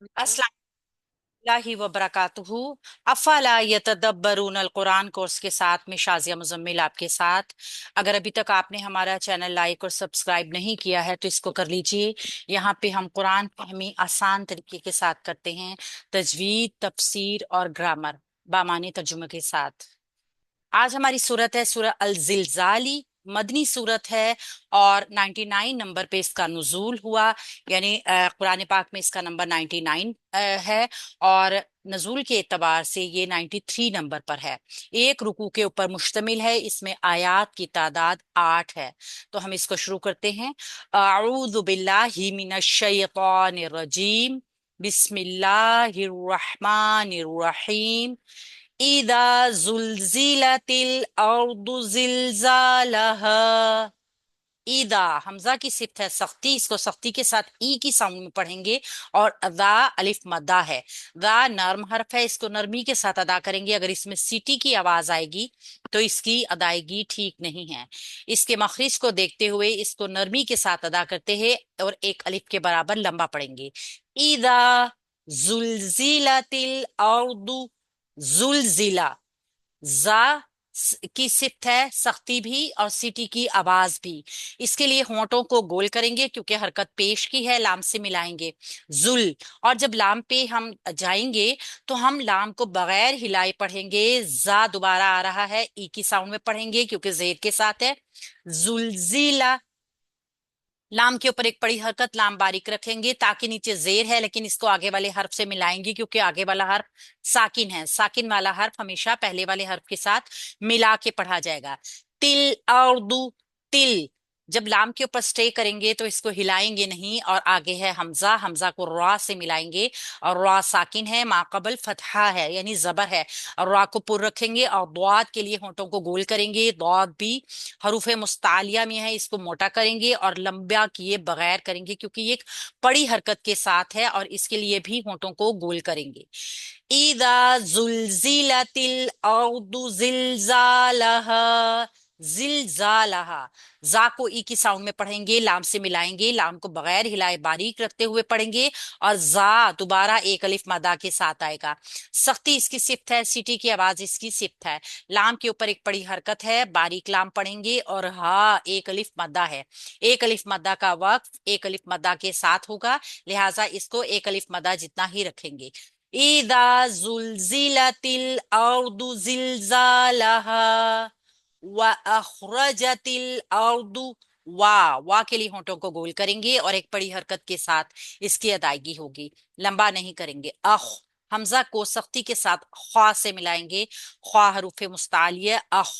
अस्सलाम वालेकुम व बरकातुहू। अफ़ला यतदब्बरून अल कुरान कोर्स के साथ में शाज़िया मुज़म्मिल आपके साथ। अगर अभी तक आपने हमारा चैनल लाइक और सब्सक्राइब नहीं किया है तो इसको कर लीजिए। यहाँ पे हम कुरान फहमी आसान तरीके के साथ करते हैं, तजवीद, तफसीर और ग्रामर बामानी तर्जुमे के साथ। आज हमारी सूरत है सूरह अल जिलजाली, मदनी सूरत है और 99 नंबर पे इसका नुजूल हुआ। यानी कुरान पाक में इसका नंबर 99 है और नजूल के एतबार से ये 93 नंबर पर है। एक रुकू के ऊपर मुश्तमिल है। इसमें आयात की तादाद 8 है। तो हम इसको शुरू करते हैं। अऊज़ु बिल्लाहि मिनश शैतानिर रजीम, बिस्मिल्लाहिर रहमानिर रहीम। इदा जुलजिलतिल अर्दु जिलजालहा। ईदा हमजा की सिफ्त है सख्ती, इसको सख्ती के साथ ई की साउंड में पढ़ेंगे। और अदा अलिफ मद्दा है। दा नर्म हर्फ है, इसको नरमी के साथ अदा करेंगे। अगर इसमें सीटी की आवाज आएगी तो इसकी अदायगी ठीक नहीं है। इसके मखरिज को देखते हुए इसको नरमी के साथ अदा करते हैं और एक अलिफ के बराबर लंबा पढ़ेंगे। ईदा जुलजिलतिल अर्दु जुलजिला। जा की सिफ्त है सख्ती भी और सीटी की आवाज भी। इसके लिए होंठों को गोल करेंगे क्योंकि हरकत पेश की है, लाम से मिलाएंगे जुल। और जब लाम पे हम जाएंगे तो हम लाम को बगैर हिलाए पढ़ेंगे। जा दोबारा आ रहा है, ई की साउंड में पढ़ेंगे क्योंकि जेर के साथ है। जुलजिला। लाम के ऊपर एक बड़ी हरकत लाम बारीक रखेंगे ताकि नीचे जेर है, लेकिन इसको आगे वाले हर्फ से मिलाएंगे क्योंकि आगे वाला हर्फ साकिन है। साकिन वाला हर्फ हमेशा पहले वाले हर्फ के साथ मिला के पढ़ा जाएगा। तिल और दू। तिल। जब लाम के ऊपर स्टे करेंगे तो इसको हिलाएंगे नहीं। और आगे है हमजा, हमजा को रा से मिलाएंगे और रा साकिन है, माकबल फतहा है यानी जबर है। और रा को पुर रखेंगे और द्वाद के लिए होंठों को गोल करेंगे। द्वाद भी हरूफ मुस्तालिया में है, इसको मोटा करेंगे और लंबा किए बगैर करेंगे क्योंकि ये एक बड़ी हरकत के साथ है और इसके लिए भी होंठों को गोल करेंगे। इदा जुलजिलतिल अर्दु जिलजालहा। जिलजालहा। जा को ई की साउंड में पढ़ेंगे, लाम से मिलाएंगे, लाम को बगैर हिलाए बारीक रखते हुए पढ़ेंगे। और जा दोबारा एक अलिफ मदा के साथ आएगा। सख्ती इसकी सिफ्त है, सीटी की आवाज इसकी सिफ्त है। लाम के ऊपर एक बड़ी हरकत है, बारीक लाम पढ़ेंगे। और हा एक अलिफ मद्दा है। एक अलिफ मद्दा का वक्फ एक अलिफ मद्दा के साथ होगा, लिहाजा इसको एक अलिफ मद्दा जितना ही रखेंगे। इदा जुलजिलतिल अर्दु जिलजालहा व अखरजतिल अर्दु। वा के लिए होंठों को गोल करेंगे और एक बड़ी हरकत के साथ इसकी अदायगी होगी, लंबा नहीं करेंगे। हमजा को सख्ती के साथ ख्वा से मिलाएंगे। ख्वा हरूफ मुस्तालिया अख।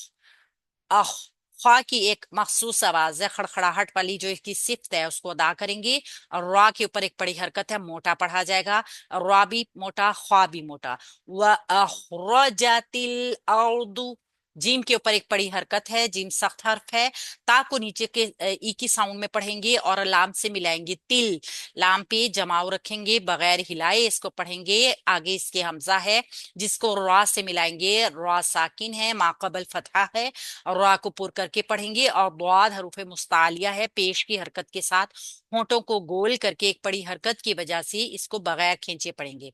अख। ख्वा की एक मखसूस आवाज है, खड़खड़ाहट वाली, जो इसकी सिफ्त है उसको अदा करेंगे। और रा के ऊपर एक बड़ी हरकत है, मोटा पढ़ा जाएगा। रा भी मोटा, ख्वा भी मोटा। व अखरजतिल अर्दु। जीम के ऊपर एक बड़ी हरकत है, जीम सख्त हर्फ है। ता को नीचे के ई की साउंड में पढ़ेंगे और लाम से मिलाएंगे। तिल। लाम पे जमाव रखेंगे, बगैर हिलाए इसको पढ़ेंगे। आगे इसके हमजा है जिसको रा से मिलाएंगे। रा साकिन है, माकबल फतहा है। और रा को पुर करके पढ़ेंगे। और बाद हरूफ मुस्तालिया है, पेश की हरकत के साथ होंठों को गोल करके एक बड़ी हरकत की वजह से इसको बगैर खींचे पढ़ेंगे।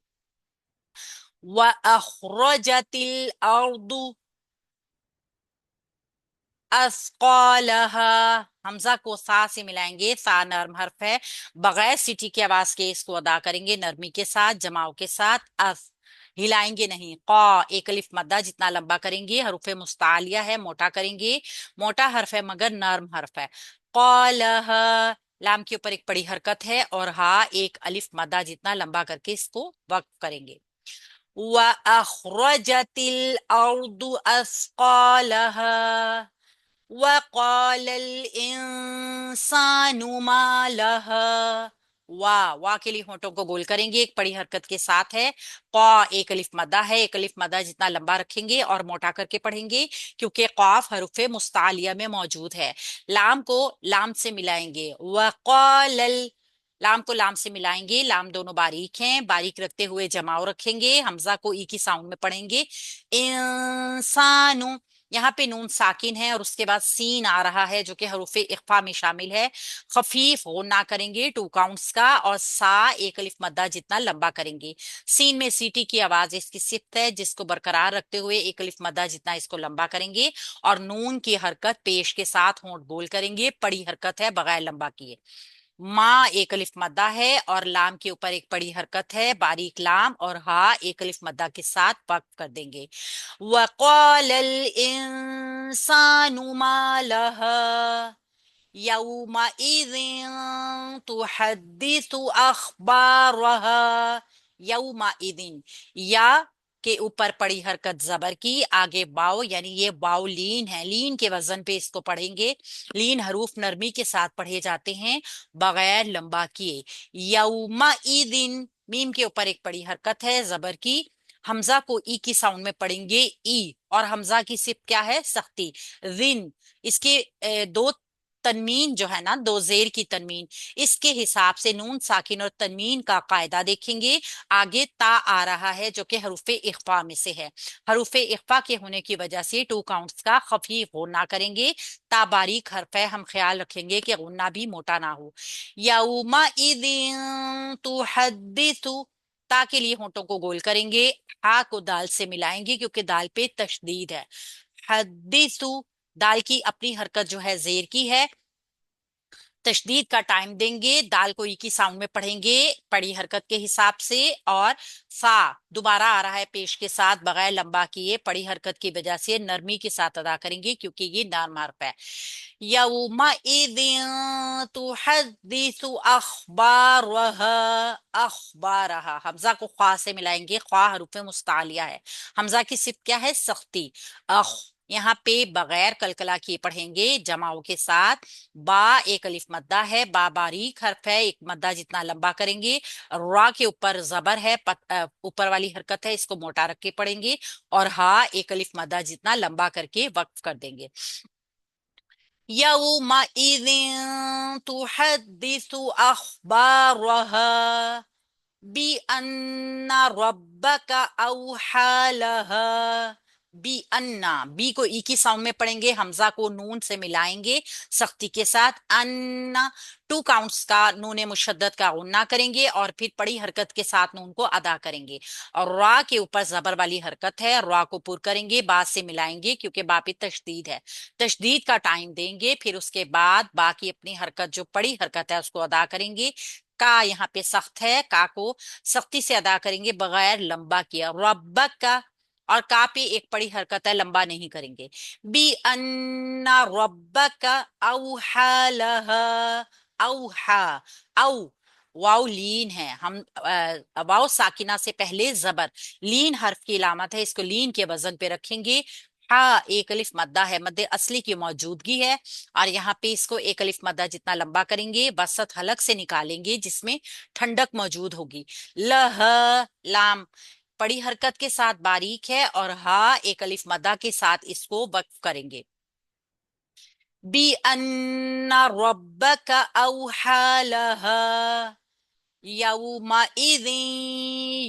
व अखरजतिल अर्दु अस्कलहा। हमजा को सा से मिलाएंगे, सा नर्म हर्फ है, बगैर सीटी की आवाज के इसको अदा करेंगे नरमी के साथ, जमाव के साथ। अस। हिलाएंगे नहीं। क़ा एक अलिफ मद्दा जितना लंबा करेंगे, हरूफ मुस्तालिया है, मोटा करेंगे। मोटा हर्फ है मगर नर्म हर्फ है। क़ालहा। लाम के ऊपर एक बड़ी हरकत है और हा एक अलिफ मद्दा जितना लंबा करके इसको वक्फ करेंगे। व अखरजतिल अर्दु अस्कालहा वक़ालल इंसानु मा लहा। वाह के लिए होंठों को गोल करेंगे, एक बड़ी हरकत के साथ है। क़ा एक अलिफ मद्दा है, एक अलिफ मद्दा जितना लंबा रखेंगे और मोटा करके पढ़ेंगे क्योंकि क़ाफ हरूफे मुस्तालिया में मौजूद है। लाम को लाम से मिलाएंगे। वक़ालल। लाम को लाम से मिलाएंगे, लाम दोनों बारीक हैं, बारीक रखते हुए जमाव रखेंगे। हमजा को ई की साउंड में पढ़ेंगे। इंसानु। यहाँ पे नून साकिन है और उसके बाद सीन आ रहा है जो कि हरूफ इख्फा में शामिल है। खफीफ गुन्ना करेंगे 2 काउंट्स का, और सा एक अलिफ मद्दा जितना लंबा करेंगे। सीन में सीटी की आवाज इसकी सिफ्त है, जिसको बरकरार रखते हुए एक अलिफ मद्दा जितना इसको लंबा करेंगे, और नून की हरकत पेश के साथ होंठ बोल करेंगे, बड़ी हरकत है बगैर लंबा किए। माँ एक अलिफ मद्दा है और लाम के ऊपर एक बड़ी हरकत है बारीक लाम, और हा एक अलिफ मद्दा के साथ वक्फ कर देंगे। वक़ालल इंसानु मा लहा यौमइज़िन तुहद्दिसु अखबारहा। यौमइज़िन, या के ऊपर पड़ी हरकत जबर की, आगे वाव, यानी ये वाव लीन है, लीन के वजन पे इसको पढ़ेंगे। लीन हरूफ नरमी के साथ पढ़े जाते हैं बगैर लंबा किए। यौमइज़िन, मीम के ऊपर एक बड़ी हरकत है जबर की। हमजा को ई की साउंड में पढ़ेंगे ई, और हमजा की सिप क्या है सख्ती। रिन, इसके दो तनमीन जो है ना, दो जेर की तनमीन, इसके हिसाब से नून साकिन और तनमीन का कायदा देखेंगे। आगे ता आ रहा है जो कि हरूफे इख्फा में से है। हरूफे इख्फा के होने की वजह से 2 काउंट्स का खफीफ गुन्ना करेंगे। ता बारीक हरफ है, हम ख्याल रखेंगे कि गुन्ना भी मोटा ना हो। यौमा इदिन तुहद्दिसु, ता के लिए होंठों को गोल करेंगे, हा को दाल से मिलाएंगे क्योंकि दाल पे तशदीद है। हद्दिसु, दाल की अपनी हरकत जो है जेर की है, तशदीद का टाइम देंगे, दाल को ई की साउंड में पढ़ेंगे पड़ी हरकत के हिसाब से। और फा दोबारा आ रहा है पेश के साथ बगैर लंबा किए, पड़ी हरकत की वजह से नरमी के साथ अदा करेंगे क्योंकि ये नर्म हर्फ है। यौमइज़िन तुहद्दिसु अखबारहा, अखबारहा, हमजा को ख्वा से मिलाएंगे, ख्वा हरूफ मुस्तालिया है, हमजा की सिर्फ क्या है सख्ती। अख, यहाँ पे बगैर कलकला किए पढ़ेंगे जमाओं के साथ। बा एक अलिफ मद्दा है, बा बारीक हर्फ है, एक मद्दा जितना लंबा करेंगे। रा के ऊपर जबर है, ऊपर वाली हरकत है, इसको मोटा रख के पढ़ेंगे। और हा एक अलिफ मद्दा जितना लंबा करके वक्फ कर देंगे। यौमइज़िन तुहद्दिसु अखबारहा बी अन्ना रब्बका औहा लहा। बी अन्ना, बी को ई की साउंड में पढ़ेंगे, हमजा को नून से मिलाएंगे सख्ती के साथ। अन्ना 2 काउंट्स का नून मुशद्दद का गुन्ना करेंगे और फिर पड़ी हरकत के साथ नून को अदा करेंगे। और रा के ऊपर जबर वाली हरकत है, रा को पुर करेंगे, बा से मिलाएंगे क्योंकि बा पे तशदीद है, तशदीद का टाइम देंगे। फिर उसके बाद बा की अपनी हरकत जो पड़ी हरकत है उसको अदा करेंगे। का यहाँ पे सख्त है, का को सख्ती से अदा करेंगे बगैर लंबा किया। रब्बक का, और का पे एक बड़ी हरकत है, लंबा नहीं करेंगे। बी अन्ना रब्बक औहा लहा, औहा, औ, वाव लीन है, हम वाव साकिना से पहले जबर, लीन हर्फ की इलामत है, इसको लीन के वजन पे रखेंगे। हा एक अलिफ मद्दा है, मद्दे असली की मौजूदगी है, और यहाँ पे इसको एक अलिफ मद्दा जितना लंबा करेंगे, वसत हलक से निकालेंगे जिसमें ठंडक मौजूद होगी। लह, लाम बड़ी हरकत के साथ बारीक है, और हा एक अलिफ मद्दा के साथ इसको वक्फ करेंगे। बी अन्ना रब्बक औहा लहा यौमइज़िन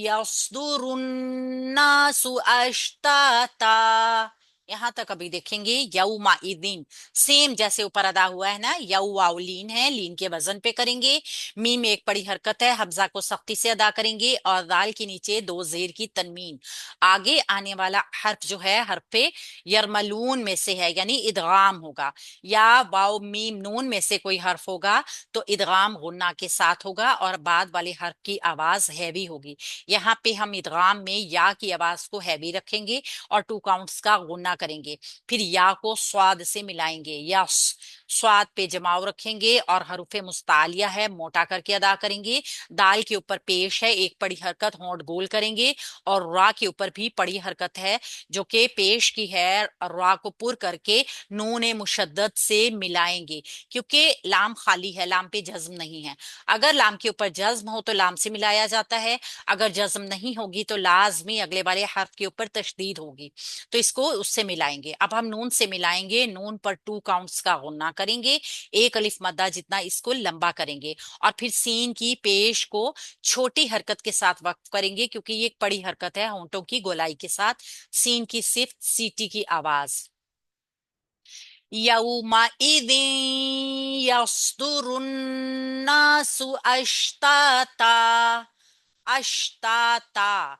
यस्दुरुन्नासु अश्ताता। यहां तक अभी देखेंगे यौमइज़िन, सेम जैसे ऊपर अदा हुआ है ना, यौ वाव लीन है, लीन के वजन पे करेंगे। मीम में एक बड़ी हरकत है, हमजा को सख्ती से अदा करेंगे, और दाल के नीचे 2 जेर की तनमीन। आगे आने वाला हर्फ जो है हर्फे यरमलून में से है, यानी इदगाम होगा, या वाव मीम नून में से कोई हर्फ होगा तो इदगाम गुन्ना के साथ होगा, और बाद वाले हर्फ की आवाज हैवी होगी। यहाँ पे हम इदगाम में या की आवाज को हैवी रखेंगे और 2 काउंट्स का गुन्ना करेंगे। फिर या को स्वाद से मिलाएंगे, यस, स्वाद पे जमाव रखेंगे, और हरूफे मुस्तालिया है, मोटा करके अदा करेंगे। दाल के ऊपर पेश है, एक पड़ी हरकत होंठ गोल करेंगे, और रा के ऊपर भी पड़ी हरकत है जो कि पेश की है, रा को पुर करके नून मुशद्दद से मिलाएंगे क्योंकि लाम खाली है, लाम पे जज्म नहीं है। अगर लाम के ऊपर जज्म हो तो लाम से मिलाया जाता है, अगर जज्म नहीं होगी तो लाजमी अगले वाले हर्फ के ऊपर तशदीद होगी, तो इसको उससे मिलाएंगे। अब हम नून से मिलाएंगे, नून पर 2 काउंट्स का गुन्ना करेंगे, एक अलिफ मद्दा जितना इसको लंबा करेंगे, और फिर सीन की पेश को छोटी हरकत के साथ वक्फ करेंगे क्योंकि ये एक बड़ी हरकत है होंठों की गोलाई के साथ। सीन की सिर्फ सीटी की आवाज। यौमइदिन यस्दुरुन्नासु अश्ताता। अश्ताता,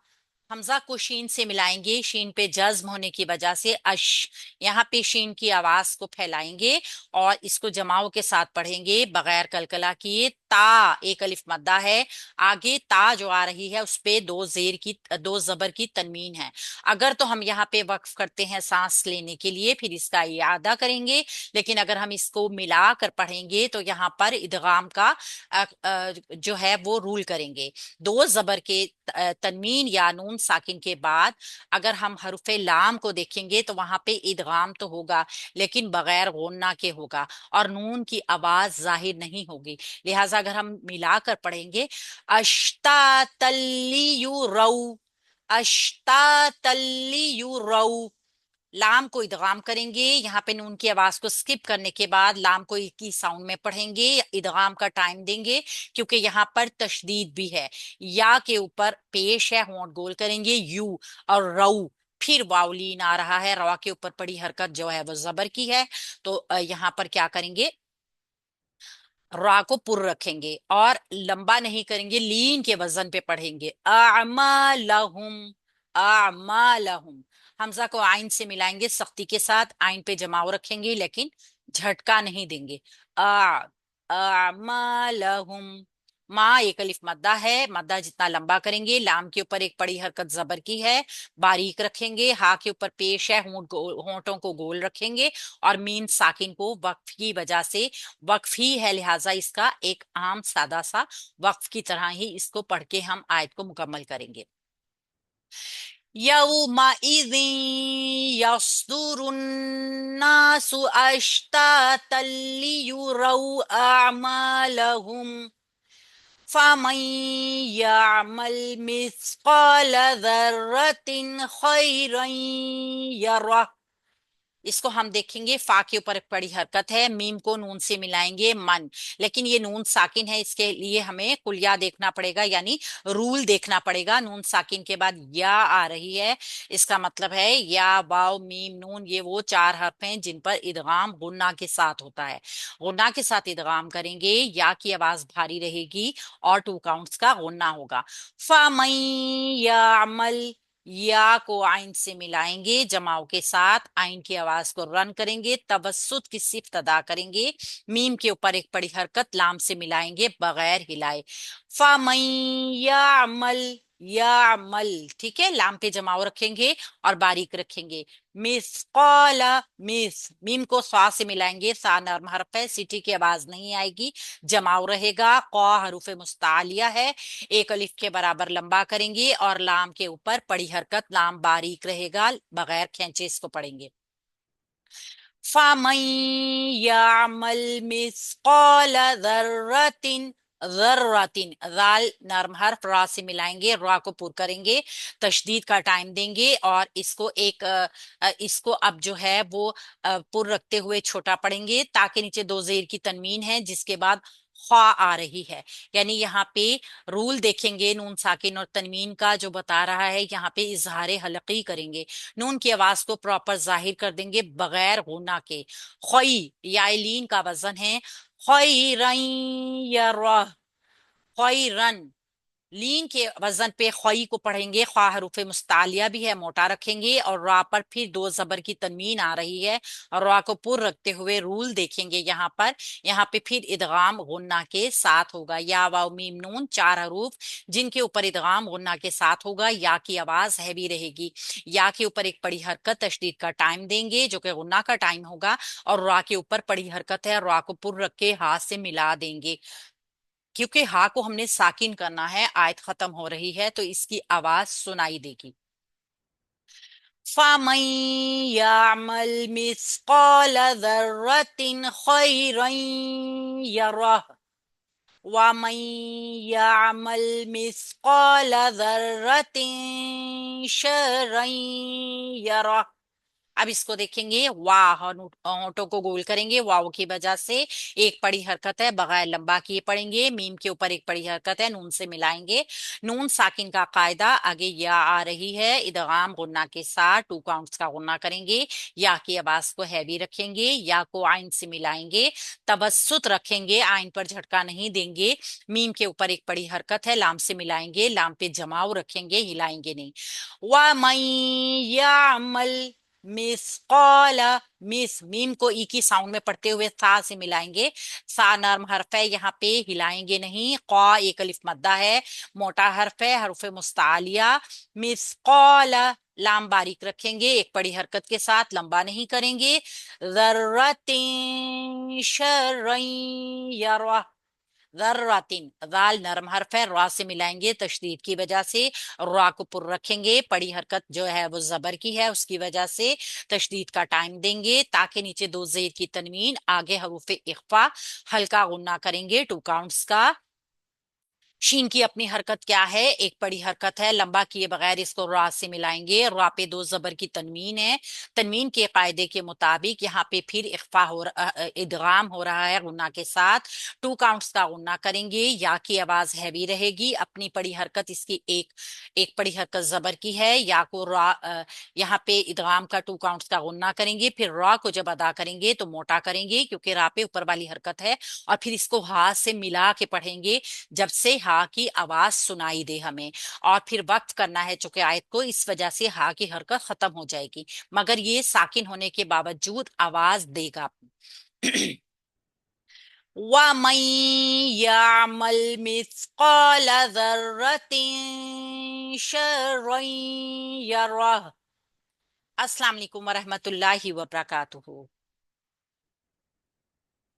हमजा को शीन से मिलाएंगे, शीन पे जज्म होने की वजह से अश, यहाँ पे शीन की आवाज को फैलाएंगे और इसको जमाओं के साथ पढ़ेंगे बगैर कलकला किए। ता, एक अलिफ मद्दा है, आगे ता जो आ रही है उस पे दो जेर की, दो जबर की तनवीन है। अगर तो हम यहाँ पे वक्फ करते हैं सांस लेने के लिए, फिर इसका इयादा करेंगे, लेकिन अगर हम इसको मिला कर पढ़ेंगे तो यहाँ पर इदगाम का जो है वो रूल करेंगे। दो जबर के तनवीन या नून साकिन के बाद अगर हम हरुफे लाम को देखेंगे तो वहां पे इदगाम तो होगा, लेकिन बगैर गुन्ना के होगा और नून की आवाज जाहिर नहीं होगी। लिहाजा अगर हम मिलाकर पढ़ेंगे, अश्ता तल्ली यू रऊ, अश्ता तल्ली यू रऊ, लाम को इदगाम करेंगे, यहाँ पे नून की आवाज को स्किप करने के बाद लाम को एक ही साउंड में पढ़ेंगे, इदगाम का टाइम देंगे क्योंकि यहाँ पर तशदीद भी है, या के ऊपर पेश है, होंठ गोल करेंगे यू और रऊ, फिर वावलीन आ रहा है, रवा के ऊपर पड़ी हरकत जो है वो जबर की है, तो यहाँ पर क्या करेंगे, रा को पुर रखेंगे और लंबा नहीं करेंगे, लीन के वजन पे पढ़ेंगे। अमालहुम, अमालहुम, हमजा को आइन से मिलाएंगे सख्ती के साथ, आइन पे जमाव रखेंगे लेकिन झटका नहीं देंगे। आ, अमालहुम, माँ एक अलिफ मद्दा है, मद्दा जितना लंबा करेंगे, लाम के ऊपर एक बड़ी हरकत जबर की है, बारीक रखेंगे, हा के ऊपर पेश है, होंठों को गोल रखेंगे और मीन साकिन को वक्फ की वजह से, वक्फ ही है लिहाजा इसका एक आम सादा सा वक्फ की तरह ही इसको पढ़ के हम आयत को मुकम्मल करेंगे। यौमइज़िन यस्दुरुन्नासु अश्तातल लियुरौ अअमालहुम फमन यअमल मिस्काल ज़र्रतिन खैरन यरह। इसको हम देखेंगे, फा के ऊपर एक बड़ी हरकत है, मीम को नून से मिलाएंगे मन, लेकिन ये नून साकिन है, इसके लिए हमें कुलिया देखना पड़ेगा, यानी रूल देखना पड़ेगा। नून साकिन के बाद या आ रही है, इसका मतलब है या वाव मीम नून, ये वो चार हर्फ हैं जिन पर इदगाम गुन्ना के साथ होता है। गुन्ना के साथ इदगाम करेंगे, या की आवाज भारी रहेगी और टू काउंट्स का गुन्ना होगा। फमन यामल, या को आइन से मिलाएंगे जमाओं के साथ, आइन की आवाज को रन करेंगे, तवस्सुत की सिफ्त अदा करेंगे, मीम के ऊपर एक बड़ी हरकत लाम से मिलाएंगे बगैर हिलाए। फमन यामल, यामल, ठीक है, लाम पे जमाव रखेंगे और बारीक रखेंगे। मिसकाला, मिस, मीम को सा से मिलाएंगे, सा नर्म हरफ है, सीटी की आवाज नहीं आएगी, जमाव रहेगा, कौ हरूफ मुस्तालिया है, एक अलिफ के बराबर लंबा करेंगे और लाम के ऊपर पड़ी हरकत, लाम बारीक रहेगा, बगैर खींचे इसको पढ़ेंगे। फमन यामल मिस्काल जर्रतिन, जर्रतिन, जाल नर्म हर्फ, रा से मिलाएंगे, रा को पुर करेंगे, तशदीद का टाइम देंगे और इसको एक इसको अब जो है वो पुर रखते हुए छोटा पढ़ेंगे, ताकि नीचे दो जेर की तनवीन है जिसके बाद ख्वा आ रही है, यानी यहाँ पे रूल देखेंगे नून साकिन और तनवीन का जो बता रहा है, यहाँ पे इजहार हलकी करेंगे, नून की आवाज को प्रॉपर जाहिर कर देंगे बगैर गुना के। खोई, यालीन का वजन है खैरन यरह, खैरन, लीन के वजन पे ख्वाई को पढ़ेंगे, ख्वा हरूफ मुस्तालिया भी है, मोटा रखेंगे और रा पर फिर दो जबर की तनवीन आ रही है और रा को पुर रखते हुए रूल देखेंगे यहाँ पर, यहाँ पे फिर इदगाम गुन्ना के साथ होगा, या वाव मीम नून चार हरूफ जिनके ऊपर इदगाम गुन्ना के साथ होगा, या की आवाज हैवी रहेगी, या के ऊपर एक बड़ी हरकत तशदीद का टाइम देंगे जो कि गुन्ना का टाइम होगा और रा के ऊपर बड़ी हरकत है, रा को पुर रख के हाथ से मिला देंगे, क्योंकि हा को हमने साकिन करना है, आयत खत्म हो रही है तो इसकी आवाज सुनाई देगी। फमन यामल मिस्काल जर्रतिन खैरन यरह वमन यामल मिस्काल जर्रतिन शर्रन यरह। अब इसको देखेंगे, वाह, होंठों को गोल करेंगे, वाव की वजह से एक पड़ी हरकत है, बगैर लंबा किए पढ़ेंगे। मीम के ऊपर एक पड़ी हरकत है, नून से मिलाएंगे। नून साकिन का कायदा, आगे या आ रही है, इदगाम गुन्ना के साथ 2 काउंट्स का गुन्ना करेंगे। या की आवाज को हैवी रखेंगे, या को आइन से मिलाएंगे। तवस्सुत रखेंगे, आइन पर झटका नहीं देंगे। मीम के ऊपर एक पड़ी हरकत है, लाम से मिलाएंगे, लाम पे जमाव रखेंगे, हिलाएंगे नहीं। व मन यामल मिसकाल, मिस, मीम को ई की साउंड में पढ़ते हुए सा से मिलाएंगे। सा नर्म हर्फ है, यहाँ पे हिलाएंगे नहीं। क़ा एक अलिफ मद्दा है, मोटा हर्फ है, हर्फ मुस्तालिया। मिसकाल, लाम बारीक रखेंगे, एक बड़ी हरकत के साथ, लंबा नहीं करेंगे। ज़र्रतिन शर्रन यरा, ज़र्रातिन, दाल नरम हर्फ है, रा से मिलाएंगे तशदीद की वजह से। रा को पुर रखेंगे, पड़ी हरकत जो है वो जबर की है, उसकी वजह से तशदीद का टाइम देंगे, ताकि नीचे दो जेर की तनवीन, आगे हरूफ इख्फा, हल्का गुन्ना करेंगे 2 काउंट्स का। शीन की अपनी हरकत क्या है, एक बड़ी हरकत है, लंबा किए बगैर इसको रा से मिलाएंगे। रा पे 2 जबर की तनवीन है। तनवीन के कायदे के मुताबिक यहाँ पे फिर इख्फा इदगाम हो रहा है गुन्ना के साथ। 2 काउंट्स का गुन्ना करेंगे, या की आवाज हैवी रहेगी। अपनी बड़ी हरकत इसकी एक एक बड़ी हरकत जबर की है, या को रा यहाँ पे इदगाम का 2 काउंट्स का गुन्ना करेंगे। फिर रा को जब अदा करेंगे तो मोटा करेंगे, क्योंकि रा पे ऊपर वाली हरकत है। और फिर इसको हाथ से मिला के पढ़ेंगे, जब से हा की आवाज सुनाई दे हमें। और फिर वक्त करना है चूंकि आयत को, इस वजह से हा की हरकत खत्म हो जाएगी, मगर ये साकिन होने के बावजूद आवाज देगा। वमन यामल मिस्काल ज़र्रतिन शर्रन यरह। अस्सलाम वालेकुम वरहमतुल्लाहि वबरकातुहू।